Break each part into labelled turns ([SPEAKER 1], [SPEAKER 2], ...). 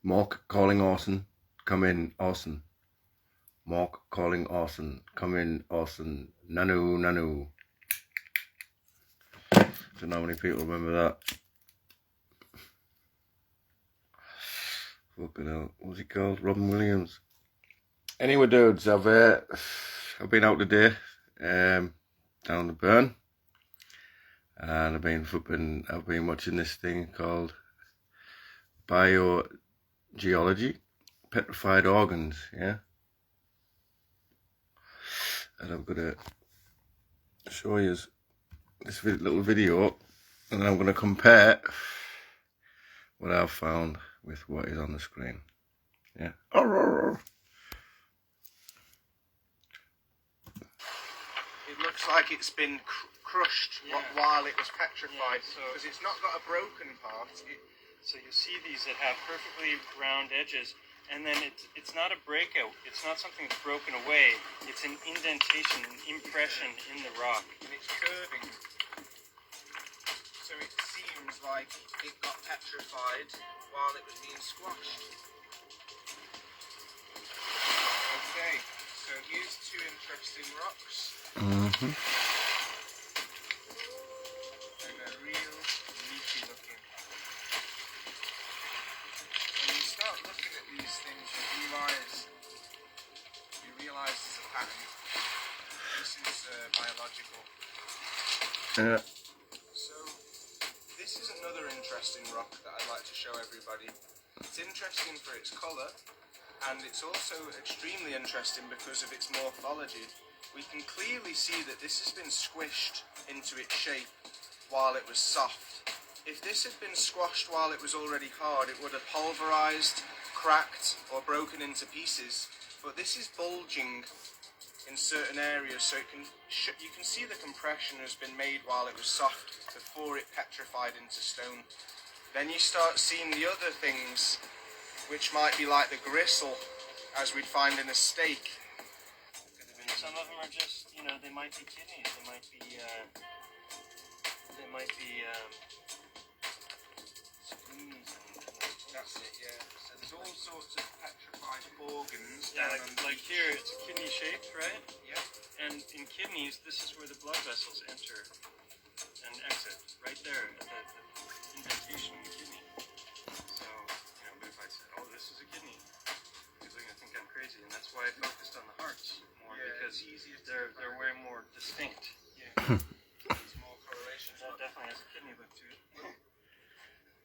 [SPEAKER 1] Mark calling Orson. Come in, Orson. Mark calling Orson. Come in, Orson. Nanu, Nanu. Don't know how many people remember that. Fucking hell. What's he called? Robin Williams. Anyway, dudes, I've been out today, down the burn, and I've been watching this thing called biogeology, petrified organs, yeah. And I'm gonna show you this little video, and then I'm gonna compare what I've found with what is on the screen, yeah.
[SPEAKER 2] It looks like it's been crushed while it was petrified, because it's not got a broken part.
[SPEAKER 3] So you see these that have perfectly round edges, and then it's not a breakout. It's not something that's broken away. It's an indentation, an impression in the rock.
[SPEAKER 2] And it's curving. So it seems like it got petrified while it was being squashed. Okay, so here's two interesting rocks.
[SPEAKER 1] Mm-hmm.
[SPEAKER 2] And a real leafy looking. When you start looking at these things, you realise there's a pattern. This is biological.
[SPEAKER 1] Yeah.
[SPEAKER 2] So this is another interesting rock that I'd like to show everybody. It's interesting for its colour, and it's also extremely interesting because of its morphology. We can clearly see that this has been squished into its shape while it was soft. If this had been squashed while it was already hard, it would have pulverized, cracked, or broken into pieces. But this is bulging in certain areas, so you can see the compression has been made while it was soft before it petrified into stone. Then you start seeing the other things, which might be like the gristle, as we'd find in a steak.
[SPEAKER 3] Some of them are just, they might be kidneys. They might be spleens.
[SPEAKER 2] That's it, yeah. So there's all sorts of petrified organs.
[SPEAKER 3] Yeah, like here, it's a kidney shaped, right?
[SPEAKER 2] Yeah.
[SPEAKER 3] And in kidneys, this is where the blood vessels enter and exit, right there at the indentation in the kidney. So, but if I said, oh, this is a kidney, people are going to think I'm crazy, and that's why I focused on the hearts more, because they're way more distinct.
[SPEAKER 2] Yeah. There's more correlation.
[SPEAKER 3] That definitely has a kidney look to it.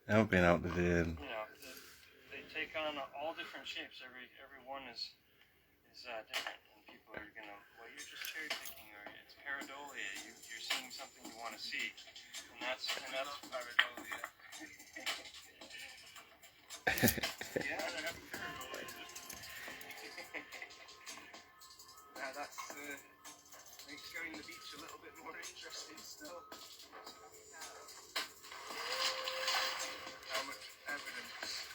[SPEAKER 1] I haven't been out today.
[SPEAKER 3] They take on all different shapes. Every one is different, and people are gonna, well, you're just cherry picking, or it's pareidolia. You're seeing something you want to see, and that's
[SPEAKER 2] pareidolia.
[SPEAKER 3] Yeah, they have pareidolia.
[SPEAKER 2] Now that makes going to the beach a little bit more interesting still. How much evidence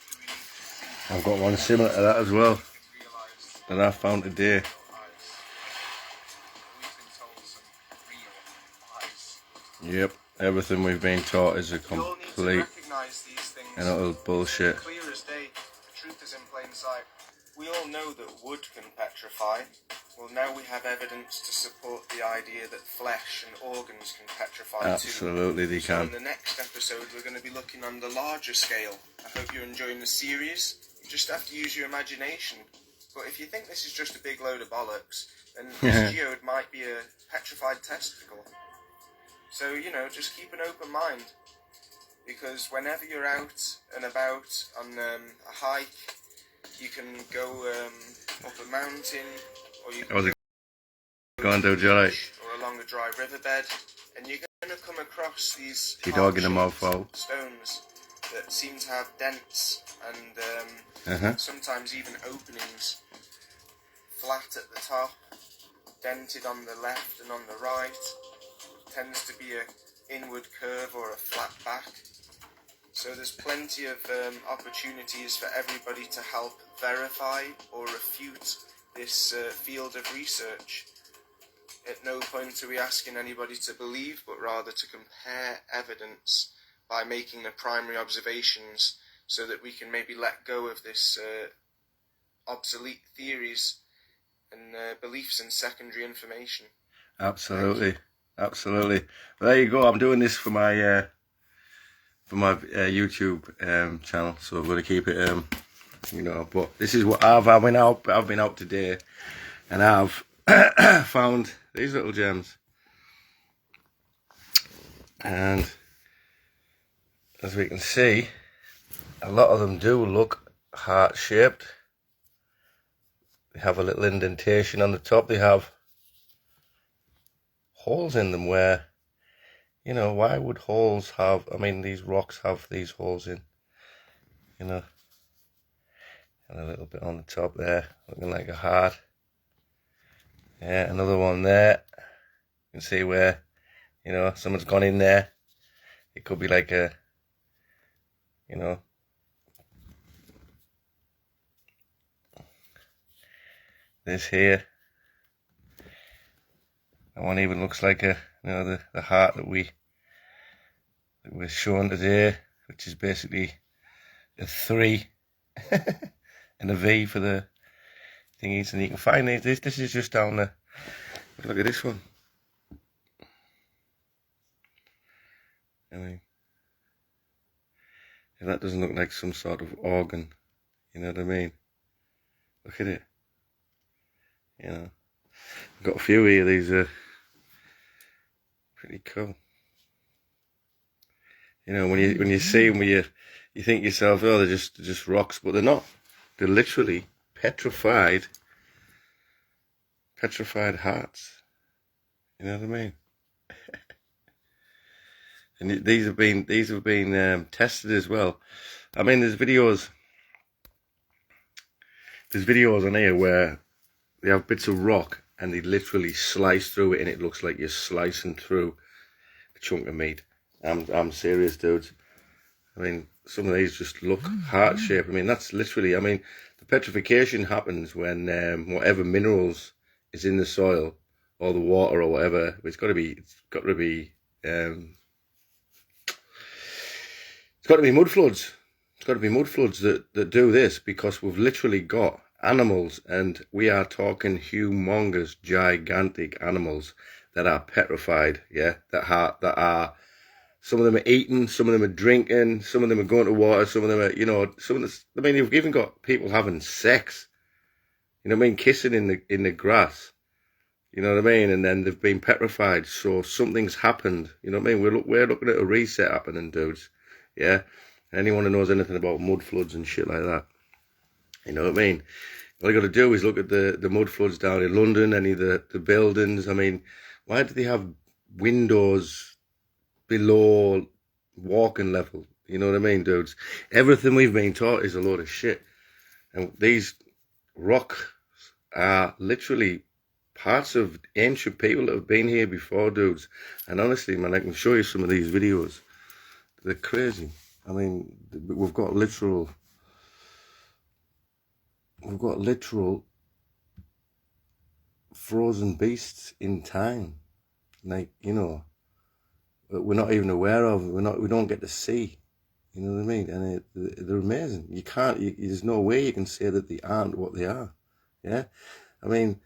[SPEAKER 2] do we need to see?
[SPEAKER 1] I've got one similar to that as well, that I found today.
[SPEAKER 2] We've been told some real lies.
[SPEAKER 1] Yep, everything we've been taught is a
[SPEAKER 2] We all need to
[SPEAKER 1] complete
[SPEAKER 2] recognise these things.
[SPEAKER 1] and utter bullshit.
[SPEAKER 2] Clear as day, the truth is in plain sight. We all know that wood can petrify. Well, now we have evidence to support the idea that flesh and organs can petrify too.
[SPEAKER 1] Absolutely, they
[SPEAKER 2] So
[SPEAKER 1] can.
[SPEAKER 2] in the next episode, we're going to be looking on the larger scale. I hope you're enjoying the series. You just have to use your imagination. But if you think this is just a big load of bollocks, then this geode might be a petrified testicle. So, just keep an open mind. Because whenever you're out and about on a hike, you can go up a mountain, or you can
[SPEAKER 1] Go on, do Jelly.
[SPEAKER 2] or along a dry riverbed, and you're going to come across these
[SPEAKER 1] Your dog in a
[SPEAKER 2] heart-shaped
[SPEAKER 1] mouthful.
[SPEAKER 2] stones that seem to have dents and sometimes even openings, flat at the top, dented on the left and on the right. Tends to be a inward curve or a flat back. So there's plenty of opportunities for everybody to help verify or refute this field of research. At no point are we asking anybody to believe, but rather to compare evidence by making the primary observations so that we can maybe let go of this obsolete theories and beliefs in secondary information.
[SPEAKER 1] Absolutely, absolutely. Well, there you go. I'm doing this for my YouTube channel, so I'm going to keep it, you know. But this is what I've been out today, and I've found these little gems, and as we can see, a lot of them do look heart shaped. They have a little indentation on the top. They have holes in them where, you know, why would holes have, I mean, these rocks have these holes in, you know, and a little bit on the top there, looking like a heart. Yeah, another one there. You can see where, you know, someone's gone in there. It could be like a, you know, this here. That one even looks like a, you know, the heart that we're shown today, which is basically a 3 and a V for the thingies. And you can find these. This is just down there. Look at this one. I mean, if that doesn't look like some sort of organ, you know what I mean? Look at it. You know, I've got a few here. These are pretty cool. You know, when you see them, you think to yourself, oh, they're just rocks, but they're not. They're literally petrified hearts. You know what I mean? And these have been tested as well. I mean, there's videos on here where they have bits of rock and they literally slice through it, and it looks like you're slicing through a chunk of meat. I'm serious, dudes. I mean, some of these just look heart shaped. I mean, that's literally, I mean, the petrification happens when whatever minerals is in the soil or the water or whatever, it's got to be mud floods. It's got to be mud floods that do this, because we've literally got animals, and we are talking humongous, gigantic animals that are petrified. Yeah, that are. Some of them are eating, some of them are drinking, some of them are going to water, some of them are, you know, I mean, you've even got people having sex, you know what I mean, kissing in the grass, you know what I mean, and then they've been petrified, so something's happened, you know what I mean, we're looking at a reset happening, dudes, yeah, anyone who knows anything about mud floods and shit like that, you know what I mean, all you got to do is look at the mud floods down in London, any of the buildings. I mean, why do they have windows below walking level? You know what I mean, dudes? Everything we've been taught is a load of shit. And these rocks are literally parts of ancient people that have been here before, dudes. And honestly, man, I can show you some of these videos. They're crazy. I mean, we've got literal frozen beasts in time. Like, you know, we're not even aware of. We don't get to see. You know what I mean? And they're amazing. There's no way you can say that they aren't what they are. Yeah, I mean,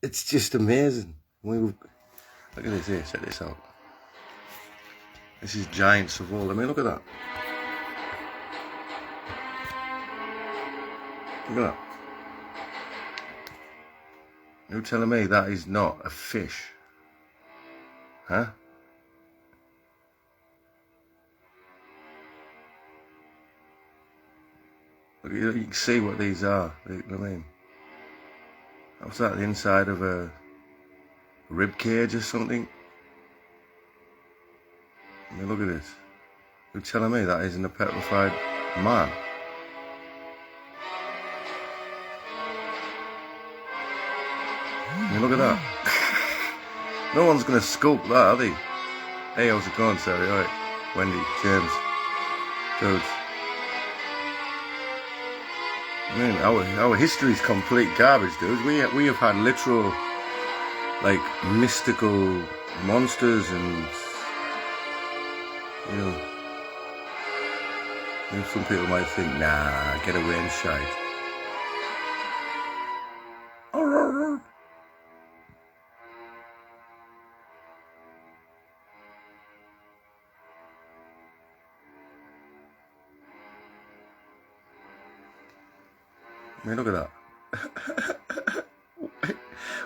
[SPEAKER 1] it's just amazing. Look at this here. Check this out. This is giant Savold. I mean, look at that. Look at that. You're telling me that is not a fish? Huh? Look, you can see what these are. You know what I mean? What's that? The inside of a rib cage or something? I mean, look at this. You're telling me that isn't a petrified man? I mean, look at that. No one's gonna sculpt that, are they? Hey, how's it going, Sarah? Alright, Wendy, James, dudes. I mean, our history's complete garbage, dude. We have had literal, like, mystical monsters and, you know, And some people might think, nah, get away and shite. I mean, look at that.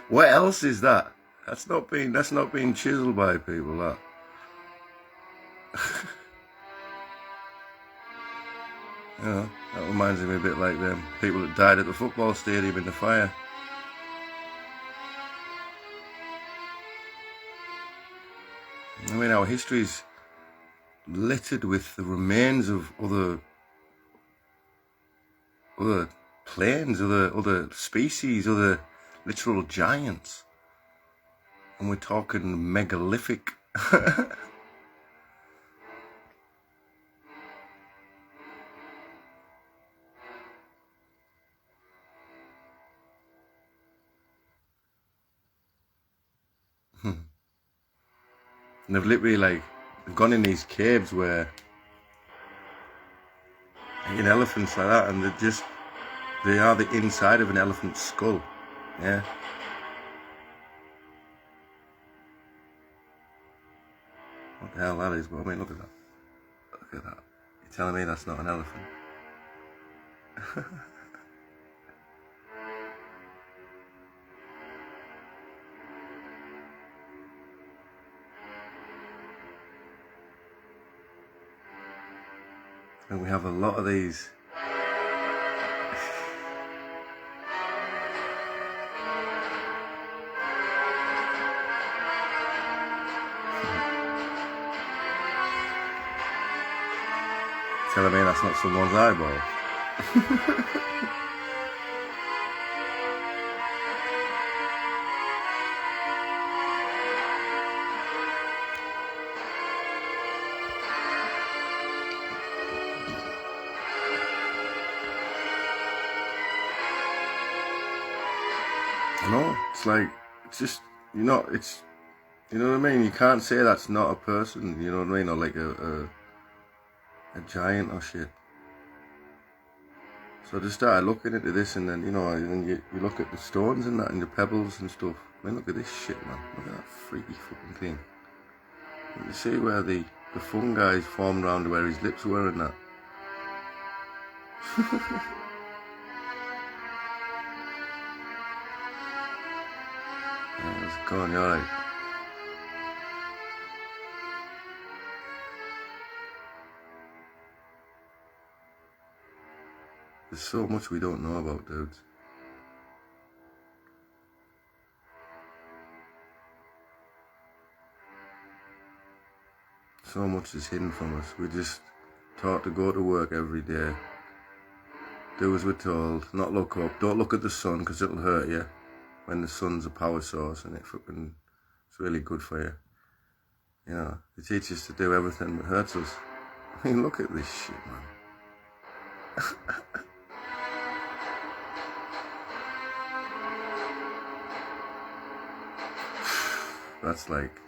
[SPEAKER 1] What else is that? That's not being chiseled by people, that. You know, that reminds me a bit like them people that died at the football stadium in the fire. I mean, our history's littered with the remains of other planes, other species, other literal giants. And we're talking megalithic. And they've literally they've gone in these caves where in elephants like that, and they are the inside of an elephant's skull. Yeah. What the hell that is, but I mean, look at that. Look at that. You're telling me that's not an elephant? And we have a lot of these. Telling me that's not someone's eyeball. I know, it's just, you know what I mean? You can't say that's not a person, you know what I mean? Or like a giant or shit. So I just started looking into this, and then, you know, and you look at the stones and that, and the pebbles and stuff. I mean, look at this shit, man. Look at that freaky fucking thing. You see where the fungi formed around where his lips were and that. How's it going? You alright? There's so much we don't know about, dudes. So much is hidden from us. We're just taught to go to work every day, do as we're told, not look up, don't look at the sun because it'll hurt you when the sun's a power source and it's really good for you. You know, they teach us to do everything that hurts us. I mean, look at this shit, man. That's like...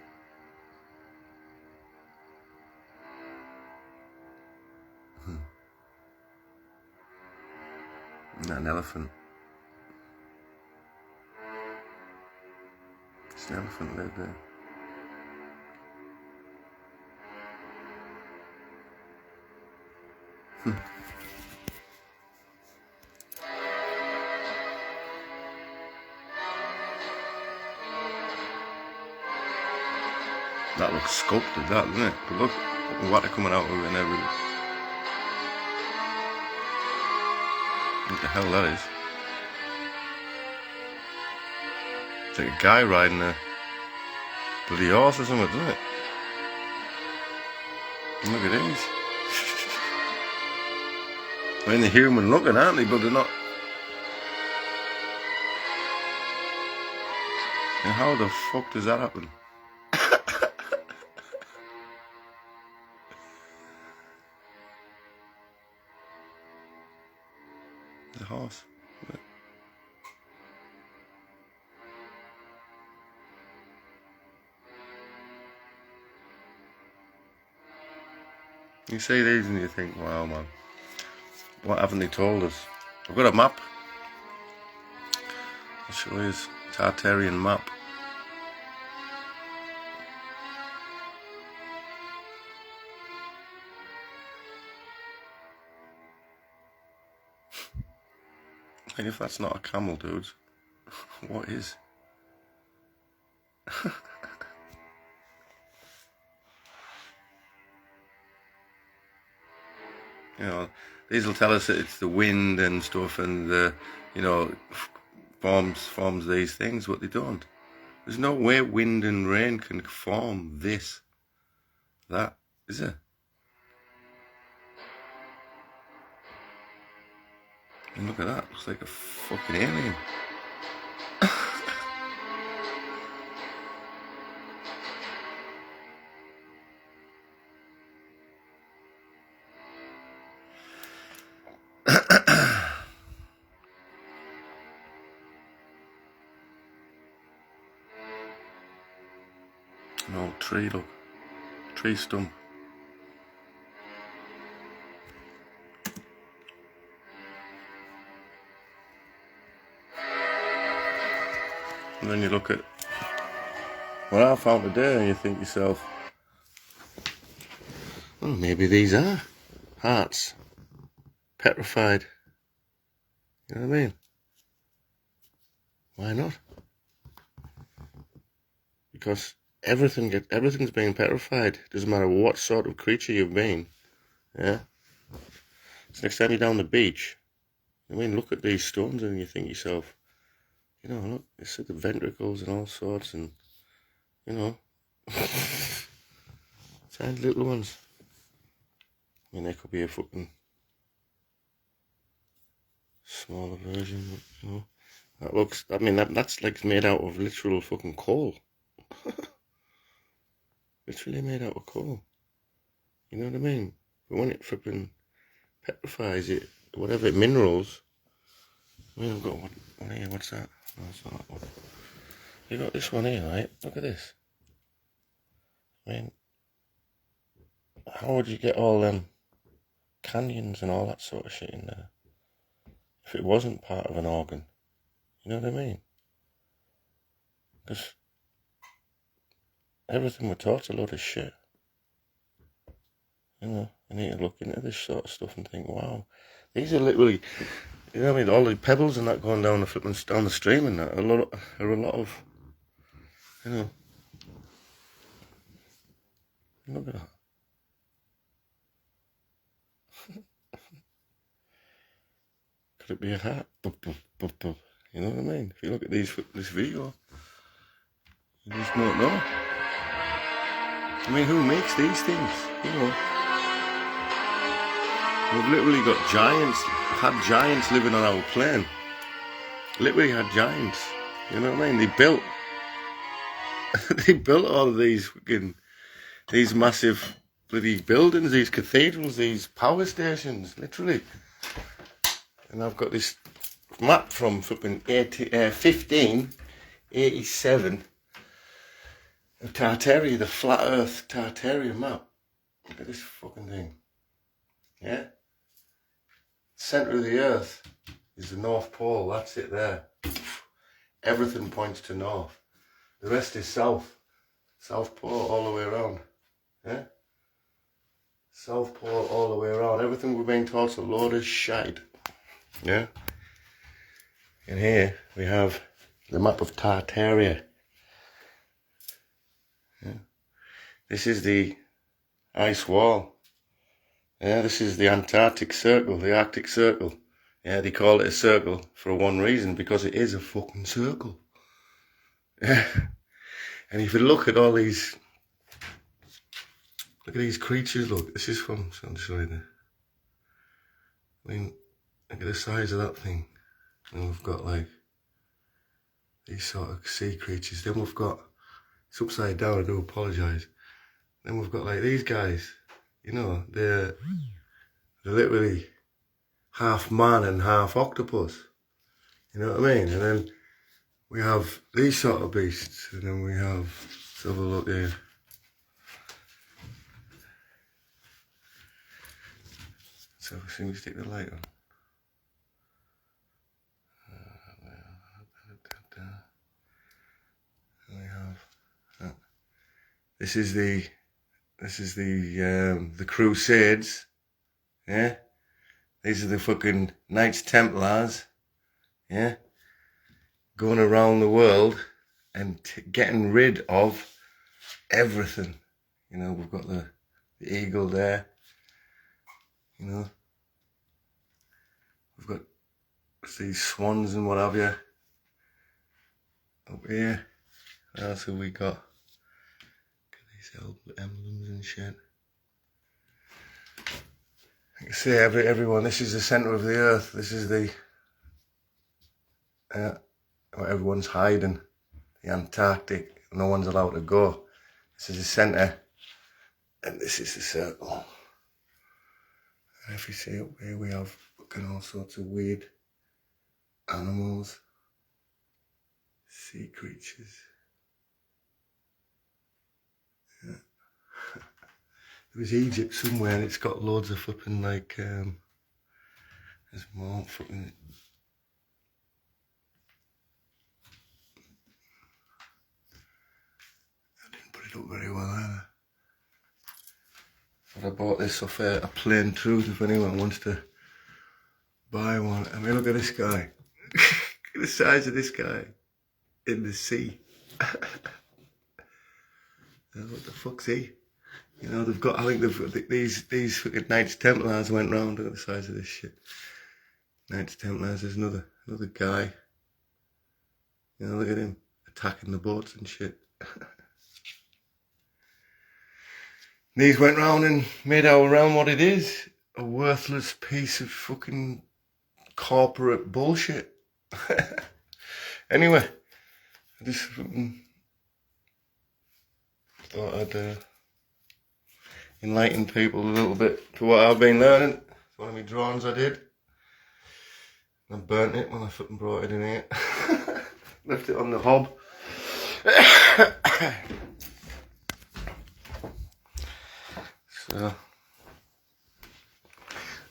[SPEAKER 1] Not an elephant. It's an elephant lived there. That looks sculpted, that, doesn't it? But look, what they're coming out of it and everything. What the hell that is? It's like a guy riding a bloody horse or something, doesn't it? And look at these. I mean, they're human looking, aren't they? But they're not. And how the fuck does that happen? The horse. You see these and you think, wow, man. What haven't they told us? I've got a map. I'll show you his Tartarian map. And if that's not a camel, dudes, what is? You know, these will tell us that it's the wind and stuff, and the, you know, forms these things, but they don't. There's no way wind and rain can form this, that, is there? And look at that, looks like a fucking alien. An old tree, look. Tree stump. And then you look at what I found today and you think to yourself, well, maybe these are hearts. Petrified. You know what I mean? Why not? Because everything's being petrified. Doesn't matter what sort of creature you've been. Yeah? So next time you're down the beach, I mean, look at these stones and you think to yourself, you know, look, it's the ventricles and all sorts, and, you know, tiny little ones. I mean, there could be a fucking smaller version, you know. That looks, I mean, that's like made out of literal fucking coal. Literally made out of coal. You know what I mean? But when it flipping petrifies it, whatever minerals. I mean, I've got one here, what's that? No, it's not that one. You got this one here, right? Look at this. I mean, how would you get all them canyons and all that sort of shit in there if it wasn't part of an organ? You know what I mean? Because everything we're taught's a load of shit. You know, I need to look into this sort of stuff and think, wow, these are literally, you know what I mean, all the pebbles and that going down the flipping down the stream and that are a lot of, you know, look at that. Could it be a heart? You know what I mean? If you look at this video, you just don't know. I mean, who makes these things? You know, we've literally got giants, had giants living on our plane. Literally had giants. You know what I mean? They built all of these massive bloody buildings, these cathedrals, these power stations, literally. And I've got this map from flipping 1587 of Tartaria, the flat earth Tartaria map. Look at this fucking thing. Yeah? Centre of the earth is the North Pole, that's it there. Everything points to north. The rest is south. South Pole all the way around. Yeah? South Pole all the way around. Everything we're being taught is a load of shite. Yeah? And here we have the map of Tartaria. Yeah? This is the ice wall. Yeah, this is the Antarctic Circle, the Arctic Circle. Yeah, they call it a circle for one reason, because it is a fucking circle. Yeah. And if you look at all these, look at these creatures, look, this is from, so I'll show you there. I mean, look at the size of that thing. And we've got like these sort of sea creatures. Then we've got, it's upside down, I do apologise. Then we've got like these guys, you know, they're literally half man and half octopus. You know what I mean? And then we have these sort of beasts, and then we have, let's have a look here. Let's So as soon as we stick the light on. We have this is the Crusades, yeah. These are the fucking Knights Templars, yeah, going around the world and getting rid of everything. You know, we've got the eagle there. You know, we've got these swans and what have you. Up here, what else have we got? These emblems and shit. I can see everyone. This is the centre of the earth. This is the where everyone's hiding. The Antarctic. No one's allowed to go. This is the centre, and this is the circle. And if you see up here, we have fucking all sorts of weird animals, sea creatures. Yeah. There was Egypt somewhere, and it's got loads of flipping like there's more fucking. I didn't put it up very well either. But I bought this off a Plain Truth if anyone wants to buy one. I mean, look at this guy. Look at the size of this guy in the sea. What the fuck's he? You know, they've got, I think these fucking Knights Templars went round. Look at the size of this shit. Knights Templars, there's another guy. You know, look at him attacking the boats and shit. These went round and made our realm what it is. A worthless piece of fucking corporate bullshit. Anyway, I just thought I'd enlighten people a little bit to what I've been learning. It's one of my drawings I did. I burnt it when I fucking brought it in here. Left it on the hob. So,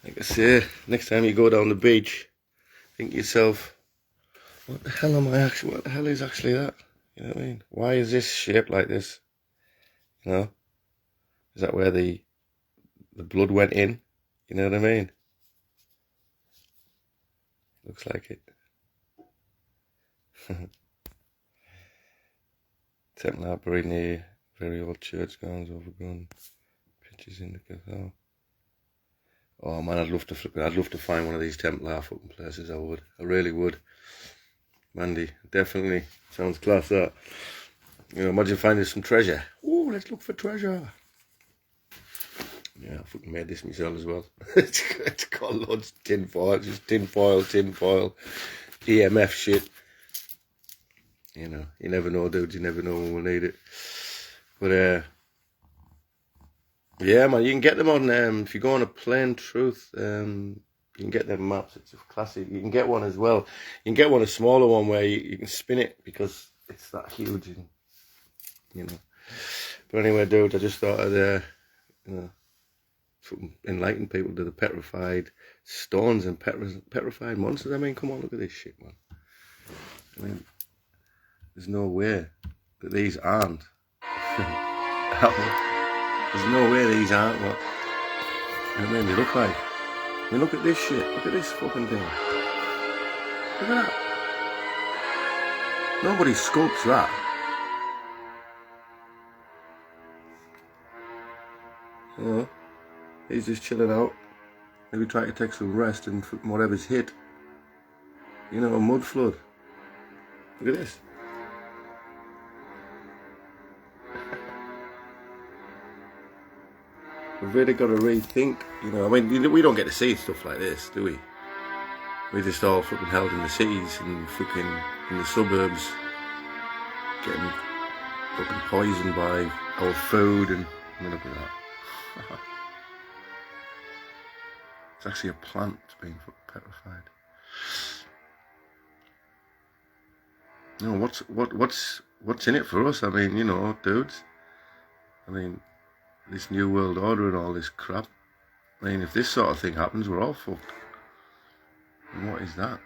[SPEAKER 1] like I say, next time you go down the beach, think to yourself, what the hell is actually that? You know what I mean? Why is this shaped like this? You know? Is that where the blood went in? You know what I mean? Looks like it. Templar buried near very old church grounds overgrown. Pictures in the cathedral. Oh man, I'd love to find one of these Templar fucking places. I would. I really would. Mandy, definitely sounds class that. You know, imagine finding some treasure. Oh, let's look for treasure. Yeah, I fucking made this myself as well. It's got loads of tin foil, just tin foil, EMF shit. You know, you never know, dudes, you never know when we'll need it. But, yeah, man, you can get them on, if you go on a Plain Truth, you can get them maps. It's a classic. You can get one as well. You can get one, a smaller one, where you can spin it because it's that huge, and, you know. But anyway, dude, I just thought I'd, you know, enlighten people to the petrified stones and petrified monsters. I mean, come on, look at this shit, man. I mean, there's no way that these aren't. There's no way these aren't what, you know what I mean, they look like. I mean, look at this shit. Look at this fucking thing. Look at that. Nobody sculpts that. You know, he's just chilling out. Maybe trying to take some rest and whatever's hit. You know, a mud flood. Look at this. We've really got to rethink, you know, I mean, we don't get to see stuff like this, do we? We're just all fucking held in the cities and fucking in the suburbs, getting fucking poisoned by our food, and look at that. It's actually a plant being fucking petrified. You know, what's in it for us? I mean, you know, dudes. I mean, this new world order and all this crap. I mean, if this sort of thing happens, we're all fucked. And what is that?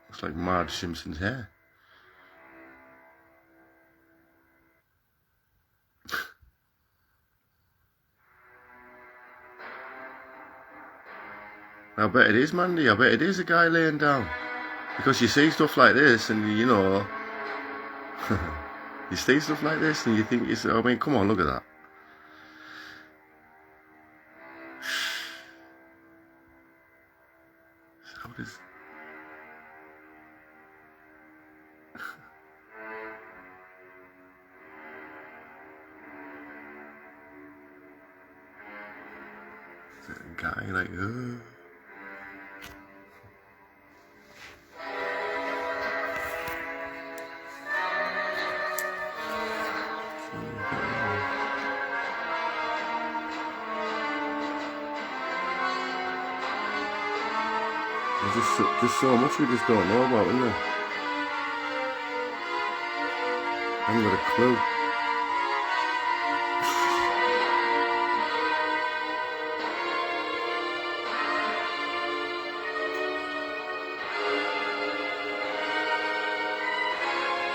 [SPEAKER 1] Looks like Marge Simpson's hair. I bet it is, Mandy. I bet it is a guy laying down. Because you see stuff like this and, you know, you see stuff like this and you think, I mean, come on, look at that. How does... Is it a guy like, There's so much we just don't know about, isn't there? I haven't got a clue.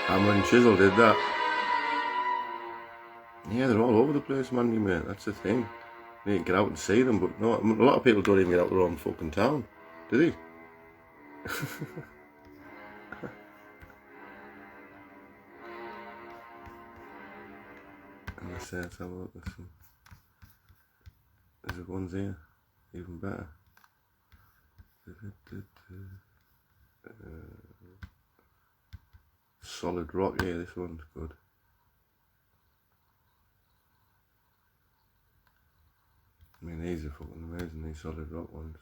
[SPEAKER 1] Hammer and Chisel did that. Yeah, they're all over the place, Mandy, mate. That's the thing. You need to get out and see them, but no, a lot of people don't even get out their own fucking town, do they? And let's have a look. There's ones here, even better. Solid rock here, this one's good. I mean, these are fucking amazing, these solid rock ones.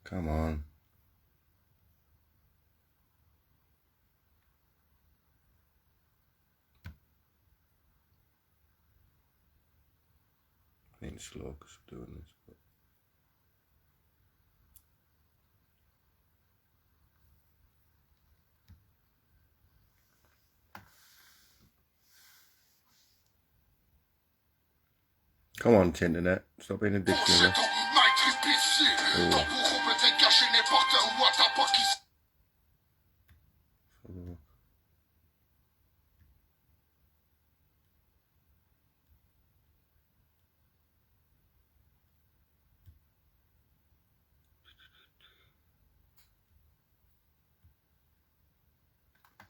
[SPEAKER 1] Come on. Being slow because we're doing this, but come on, Tinternet, stop being a dictionary. Oh.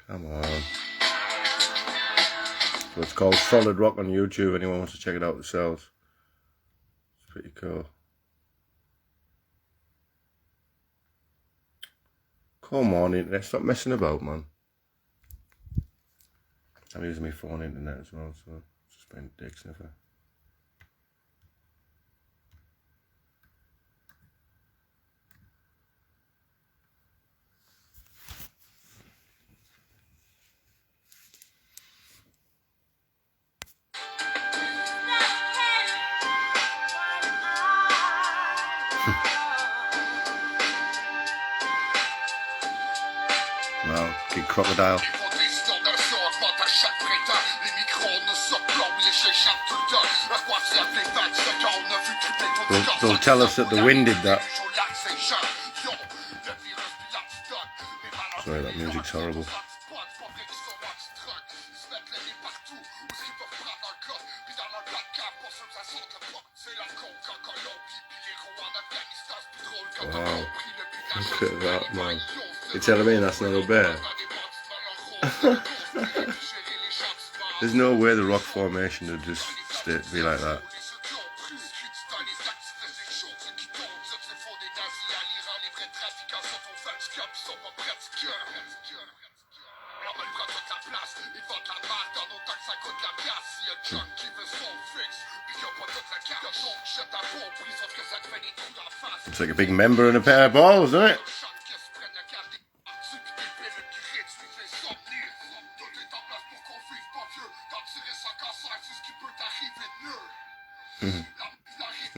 [SPEAKER 1] Come on. So it's called Solid Rock on YouTube. Anyone wants to check it out themselves. It's pretty cool. Come on, internet, stop messing about, man. I'm using my phone internet as well, so it's just being a dick sniffer. Wow, big crocodile. They'll tell us that the wind did that. Sorry, that music's horrible. Wow, look at that, man. You're telling me that's not a bear? There's no way the rock formation would just be like that. It's like a big member and a pair of balls, isn't it?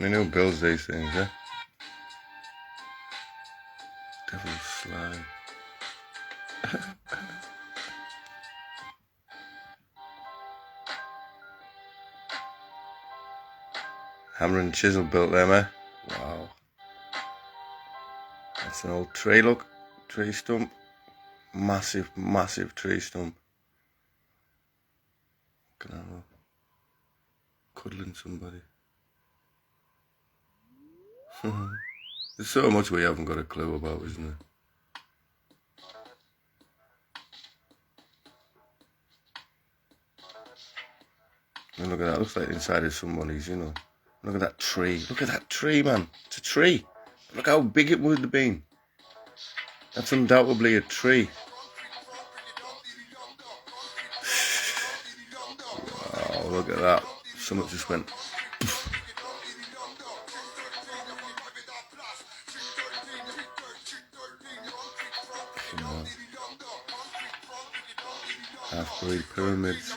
[SPEAKER 1] I know who builds these things, yeah? Devil's slime. Hammer and chisel built them, eh? Wow. That's an old tree, look. Tree stump. Massive, massive tree stump. Look at that, look. Cuddling somebody. There's so much we haven't got a clue about, isn't there? And look at that, looks like inside of somebody's, you know. Look at that tree. Look at that tree, man. It's a tree. Look how big it would have been. That's undoubtedly a tree. Wow, look at that. Something just went. Half-buried pyramids.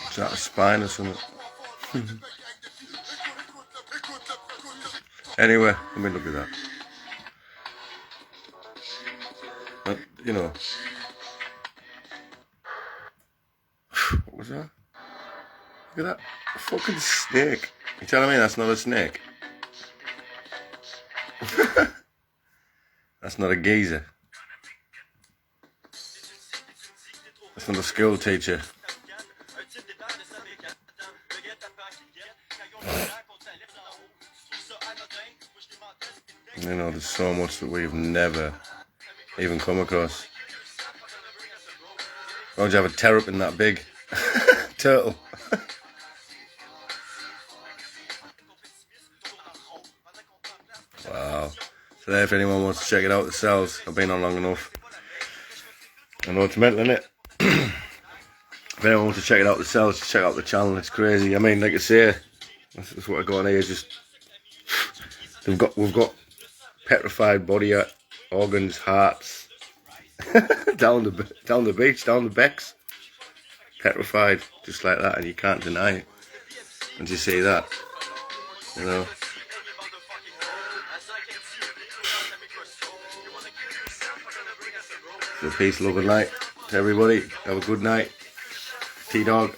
[SPEAKER 1] Is that a spine or something? Anyway, let me look at that. But, you know. What was that? Look at that. A fucking snake. You telling me that's not a snake? That's not a geezer. That's not a school teacher. You know, there's so much that we've never even come across. Why would you have a terrapin that big? Turtle. Wow. So there, if anyone wants to check it out themselves, I've been on long enough. I know it's mental, innit? If anyone wants to check it out themselves, just check out the channel. It's crazy. I mean, like I say, that's what I got on here. Just we've got petrified body organs, hearts, down the beach, down the becks, petrified, just like that, and you can't deny it. And you see that, you know. So peace, love and light to everybody. Have a good night. T-Dog.